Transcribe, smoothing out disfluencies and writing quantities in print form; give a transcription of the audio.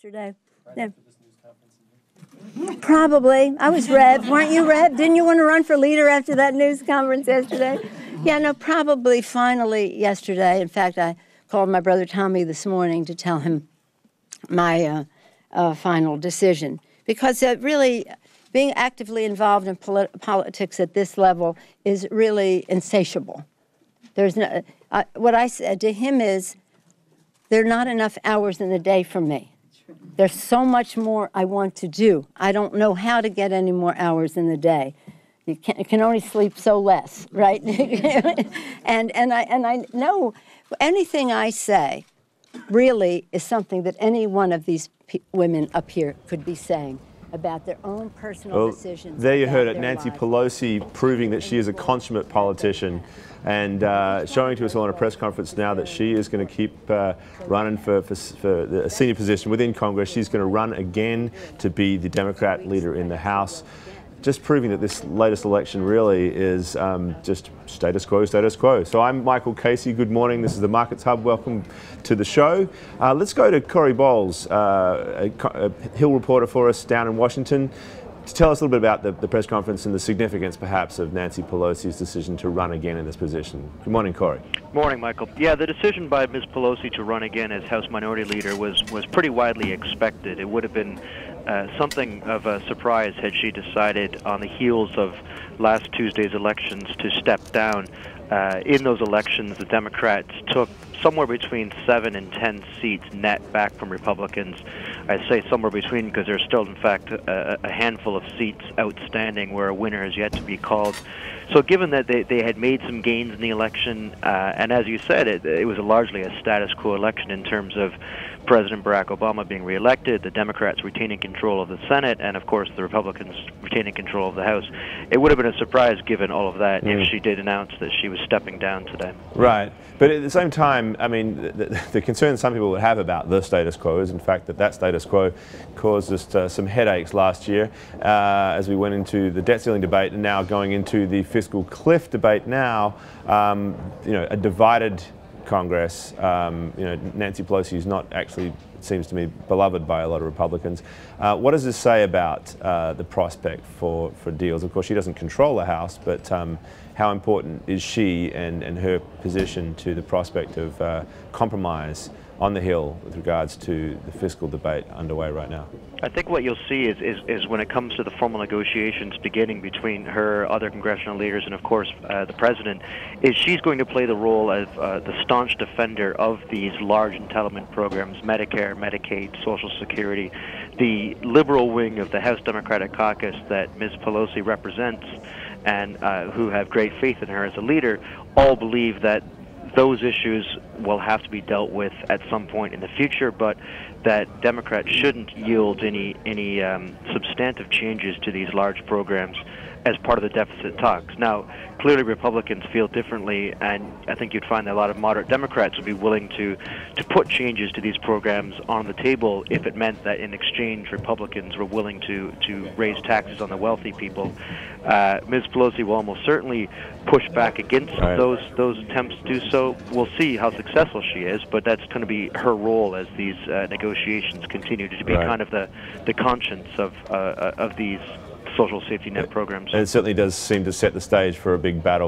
yesterday. Yeah. Probably. I was Rev. Weren't you Rev? Didn't you want to run for leader after that news conference yesterday? Yeah, no, probably finally yesterday. In fact, I called my brother Tommy this morning to tell him my final decision. Because really, being actively involved in politics at this level is really insatiable. There's no, what I said to him is, there are not enough hours in the day for me. There's so much more I want to do. I don't know how to get any more hours in the day. You can only sleep so less, right? and I know anything I say really is something that any one of these women up here could be saying about their own personal decisions. There you heard it, Nancy Pelosi proving that she is a consummate politician and showing to us all in a press conference now that she is going to keep running for a senior position within Congress. She's going to run again to be the Democrat leader in the House. Just proving that this latest election really is just status quo, status quo. So I'm Michael Casey. Good morning. This is the Markets Hub. Welcome to the show. Let's go to Corey Boles, a Hill reporter for us down in Washington, to tell us a little bit about the press conference and the significance, perhaps, of Nancy Pelosi's decision to run again in this position. Good morning, Corey. Morning, Michael. Yeah, the decision by Ms. Pelosi to run again as House Minority Leader was pretty widely expected. It would have been something of a surprise had she decided on the heels of last Tuesday's elections to step down. In those elections, the Democrats took somewhere between 7 and 10 seats net back from Republicans. I say somewhere between because there's still, in fact, a handful of seats outstanding where a winner has yet to be called. So given that they had made some gains in the election, and as you said, it was largely a status quo election in terms of President Barack Obama being reelected, the Democrats retaining control of the Senate, and of course the Republicans retaining control of the House. It would have been a surprise, given all of that, if she did announce that she was stepping down today. Right. But at the same time, I mean, the concern some people would have about the status quo is, in fact, that status quo caused us some headaches last year as we went into the debt ceiling debate and now going into the fiscal cliff debate now. You know, a divided Congress. You know, Nancy Pelosi is not actually, it seems to me, beloved by a lot of Republicans. What does this say about the prospect for deals? Of course, she doesn't control the House, but how important is she and her position to the prospect of compromise on the Hill with regards to the fiscal debate underway right now? I think what you'll see is when it comes to the formal negotiations beginning between her, other congressional leaders, and of course the president, is she's going to play the role of the staunch defender of these large entitlement programs, Medicare, Medicaid, Social Security. The liberal wing of the House Democratic Caucus that Ms. Pelosi represents and who have great faith in her as a leader all believe that those issues will have to be dealt with at some point in the future, but that Democrats shouldn't yield any substantive changes to these large programs as part of the deficit talks. Now, clearly Republicans feel differently, and I think you'd find that a lot of moderate Democrats would be willing to put changes to these programs on the table if it meant that in exchange Republicans were willing to raise taxes on the wealthy people. Ms. Pelosi will almost certainly push back against those attempts to do so. We'll see how successful she is, but that's going to be her role as these negotiations continue to be kind of the conscience of these social safety net programs. And it certainly does seem to set the stage for a big battle